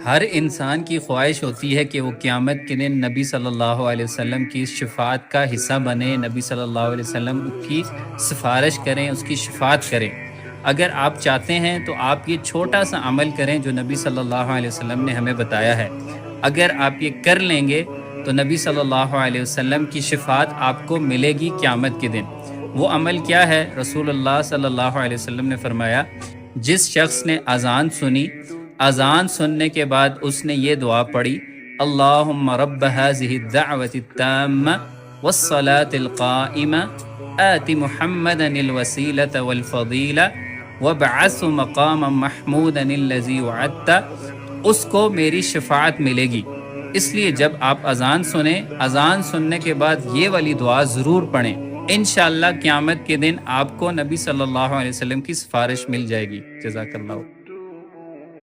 ہر انسان کی خواہش ہوتی ہے کہ وہ قیامت کے دن نبی صلی اللہ علیہ وسلم کی شفاعت کا حصہ بنے، نبی صلی اللہ علیہ وسلم کی سفارش کریں، اس کی شفاعت کریں۔ اگر آپ چاہتے ہیں تو آپ یہ چھوٹا سا عمل کریں جو نبی صلی اللہ علیہ وسلم نے ہمیں بتایا ہے۔ اگر آپ یہ کر لیں گے تو نبی صلی اللہ علیہ وسلم کی شفاعت آپ کو ملے گی قیامت کے دن۔ وہ عمل کیا ہے؟ رسول اللہ صلی اللہ علیہ وسلم نے فرمایا، جس شخص نے اذان سنی، اذان سننے کے بعد اس نے یہ دعا پڑھی، اللہم رب هذه الدعوة التامة والصلاة القائمة آت محمدا الوسیلة والفضیلة وابعثه مقاما محمودا الذی وعدت، اس کو میری شفاعت ملے گی۔ اس لیے جب آپ اذان سنیں، اذان سننے کے بعد یہ والی دعا ضرور پڑھیں، انشاءاللہ قیامت کے دن آپ کو نبی صلی اللہ علیہ وسلم کی سفارش مل جائے گی۔ جزاک اللہ۔